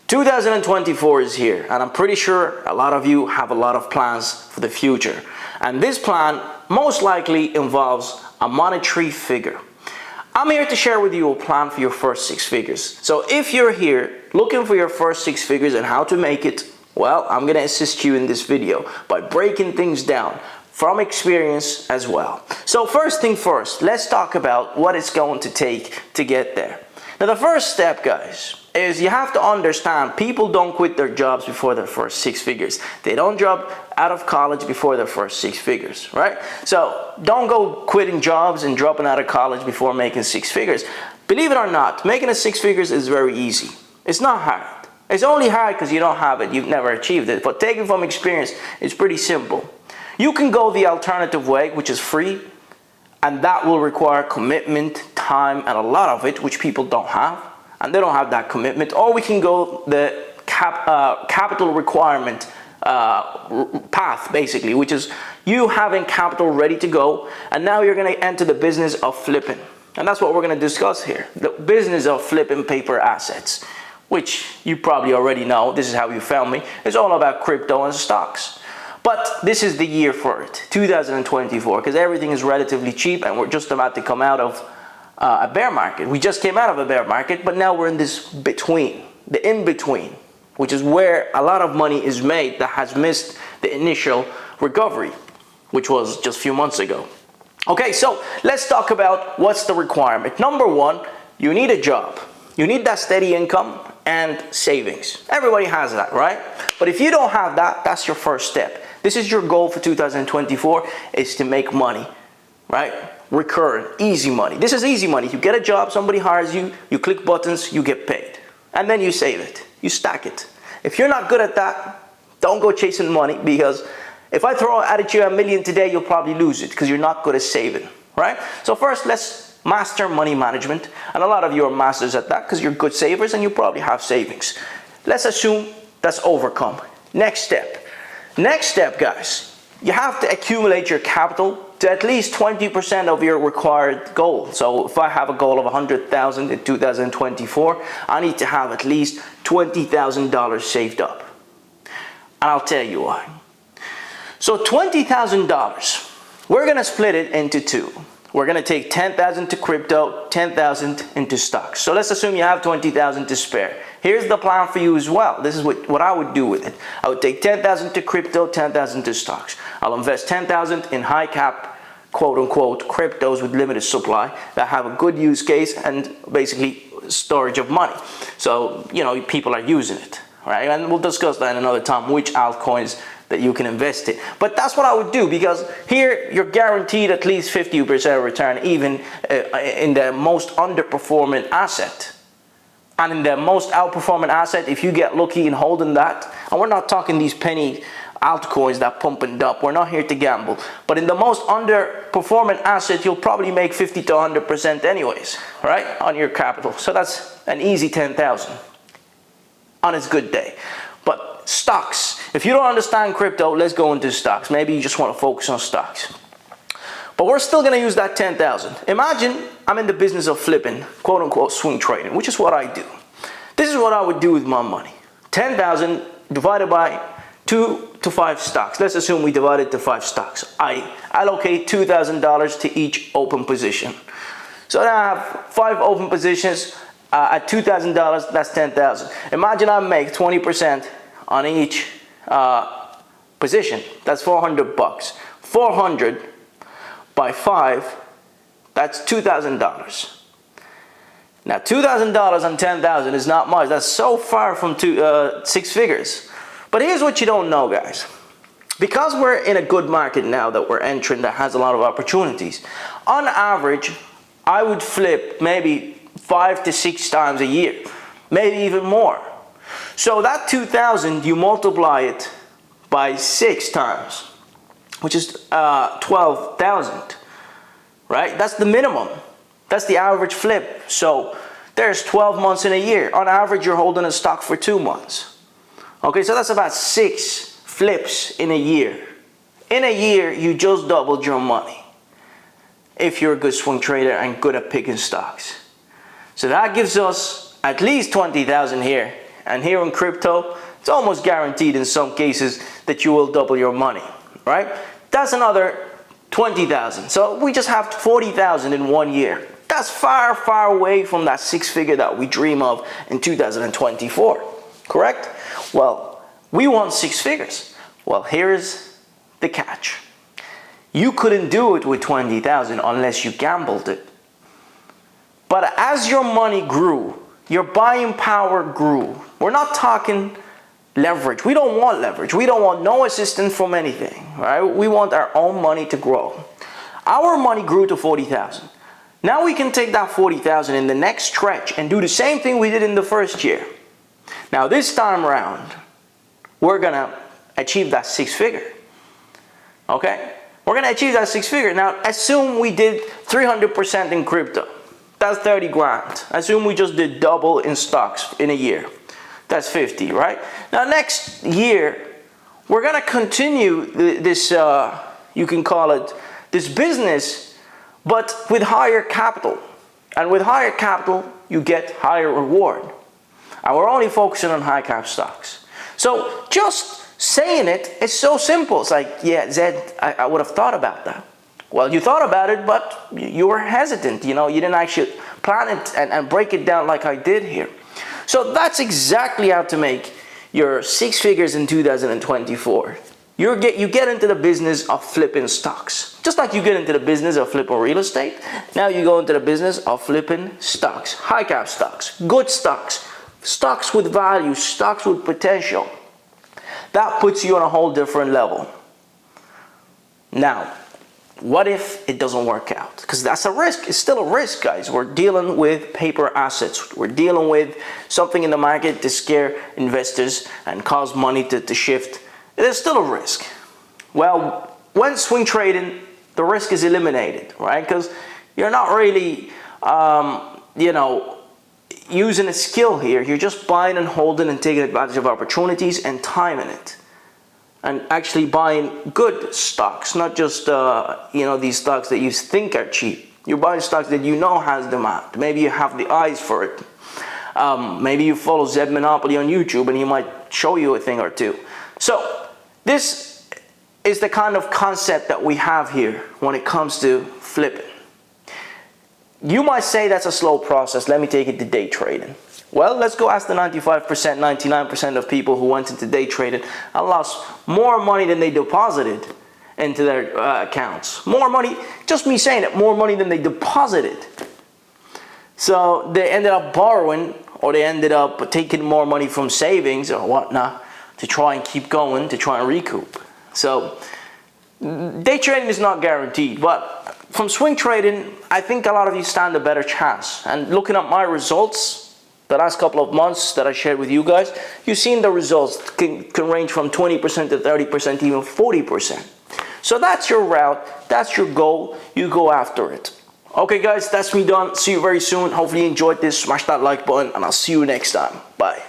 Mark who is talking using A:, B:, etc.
A: 2024 is here, and I'm pretty sure a lot of you have a lot of plans for the future. And this plan most likely involves a monetary figure. I'm here to share with you a plan for your first 6 figures. So if you're here looking for your first 6 figures and how to make it, well, I'm going to assist you in this video by breaking things down from experience as well. So first thing first, let's talk about what it's going to take to get there. Now the first step, guys, is you have to understand people don't quit their jobs before their first 6 figures. They don't drop out of college before their first 6 figures, right? So don't go quitting jobs and dropping out of college before making 6 figures. Believe it or not, making a 6 figures is very easy. It's not hard. It's only hard because you don't have it. You've never achieved it. But taking from experience, it's pretty simple. You can go the alternative way, which is free, and that will require commitment, time, and a lot of it, which people don't have. And they don't have that commitment. Or we can go the capital requirement path, basically, which is you having capital ready to go, and now you're going to enter the business of flipping. And that's what we're going to discuss here, the business of flipping paper assets, which you probably already know. This is how you found me. It's all about crypto and stocks. But this is the year for it, 2024, because everything is relatively cheap, and we're just about to come out of a bear market. We just came out of a bear market, but now we're in this between, the in-between, which is where a lot of money is made that has missed the initial recovery, which was just a few months ago. Okay, so let's talk about what's the requirement. Number one, you need a job. You need that steady income and savings. Everybody has that, right? But if you don't have that, that's your first step. This is your goal for 2024, is to make money, right? Recurring, easy money. This is easy money. You get a job, somebody hires you, you click buttons, you get paid. And then you save it. You stack it. If you're not good at that, don't go chasing money, because if I throw at you $1 million today, you'll probably lose it because you're not good at saving, right? So first, let's master money management. And a lot of you are masters at that because you're good savers and you probably have savings. Let's assume that's overcome. Next step. Next step, guys, you have to accumulate your capital to at least 20% of your required goal. So if I have a goal of 100,000 in 2024, I need to have at least $20,000 saved up. And I'll tell you why. So $20,000, we're gonna split it into 2. We're gonna take 10,000 to crypto, 10,000 into stocks. So let's assume you have 20,000 to spare. Here's the plan for you as well. This is what I would do with it. I would take 10,000 to crypto, 10,000 to stocks. I'll invest 10,000 in high cap, quote unquote, cryptos with limited supply that have a good use case and basically storage of money. So, you know, people are using it, right? And we'll discuss that another time, which altcoins that you can invest in. But that's what I would do, because here you're guaranteed at least 50% return, even in the most underperforming asset. And in the most outperforming asset, if you get lucky in holding that, and we're not talking these penny altcoins that pump and dump, we're not here to gamble, but in the most underperforming asset, you'll probably make 50 to 100% anyways, right, on your capital. So that's an easy 10,000 on its good day. But stocks, if you don't understand crypto, let's go into stocks. Maybe you just want to focus on stocks. But we're still going to use that 10,000. Imagine I'm in the business of flipping, quote unquote, swing trading, which is what I do. This is what I would do with my money. 10,000 divided by 2 to 5 stocks. Let's assume we divide it to 5 stocks. I allocate $2,000 to each open position. So now I have 5 open positions at $2,000, that's 10,000. Imagine I make 20% on each position. That's 400 bucks. 400 by 5, that's $2,000. Now $2,000 on 10,000 is not much. That's so far from 6 figures. But here's what you don't know, guys. Because we're in a good market now that we're entering that has a lot of opportunities, on average, I would flip maybe 5 to 6 times a year, maybe even more. So that 2,000, you multiply it by 6 times, which is 12,000, right? That's the minimum. That's the average flip. So there's 12 months in a year. On average, you're holding a stock for 2 months. Okay, so that's about 6 flips in a year. In a year, you just doubled your money if you're a good swing trader and good at picking stocks. So that gives us at least 20,000 here And here in crypto, it's almost guaranteed in some cases that you will double your money, right? That's another 20,000. So we just have 40,000 in 1 year. That's far, far away from that six figure that we dream of in 2024, correct? Well, we want six figures. Well, here's the catch. You couldn't do it with 20,000 unless you gambled it. But as your money grew, your buying power grew. We're not talking leverage. We don't want leverage. We don't want no assistance from anything, right? We want our own money to grow. Our money grew to 40,000. Now we can take that 40,000 in the next stretch and do the same thing we did in the first year. Now this time around, we're gonna achieve that six figure. Okay? We're gonna achieve that six figure. Now assume we did 300% in crypto. That's 30 grand. Assume we just did double in stocks in a year. That's 50, right? Now next year, we're gonna continue this, you can call it, this business, but with higher capital. And with higher capital, you get higher reward. And we're only focusing on high cap stocks. So just saying it is so simple. It's like, yeah, Zed, I would have thought about that. Well, you thought about it, but you were hesitant. You know, you didn't actually plan it and break it down like I did here. So that's exactly how to make your six figures in 2024. You get into the business of flipping stocks. Just like you get into the business of flipping real estate, now you go into the business of flipping stocks. High cap stocks, good stocks, stocks with value, stocks with potential. That puts you on a whole different level. Now, what if it doesn't work out? Because that's a risk. It's still a risk, guys. We're dealing with paper assets. We're dealing with something in the market to scare investors and cause money to shift. There's still a risk. Well, when swing trading, the risk is eliminated, right? Because you're not really, using a skill here. You're just buying and holding and taking advantage of opportunities and timing it. And actually buying good stocks, not just these stocks that you think are cheap. You're buying stocks that you know has demand. Maybe you have the eyes for it. Maybe you follow Zed Monopoly on YouTube and he might show you a thing or two. So this is the kind of concept that we have here when it comes to flipping. You might say that's a slow process. Let me take it to day trading. Well, let's go ask the 95%, 99% of people who went into day trading and lost more money than they deposited into their accounts. More money, just me saying it, more money than they deposited. So they ended up borrowing, or they ended up taking more money from savings or whatnot to try and keep going, to try and recoup. So day trading is not guaranteed, but from swing trading, I think a lot of you stand a better chance. And looking at my results, the last couple of months that I shared with you guys, you've seen the results can range from 20% to 30%, even 40%. So that's your route, that's your goal, you go after it. Okay guys, that's me done. See you very soon. Hopefully you enjoyed this. Smash that like button and I'll see you next time. Bye.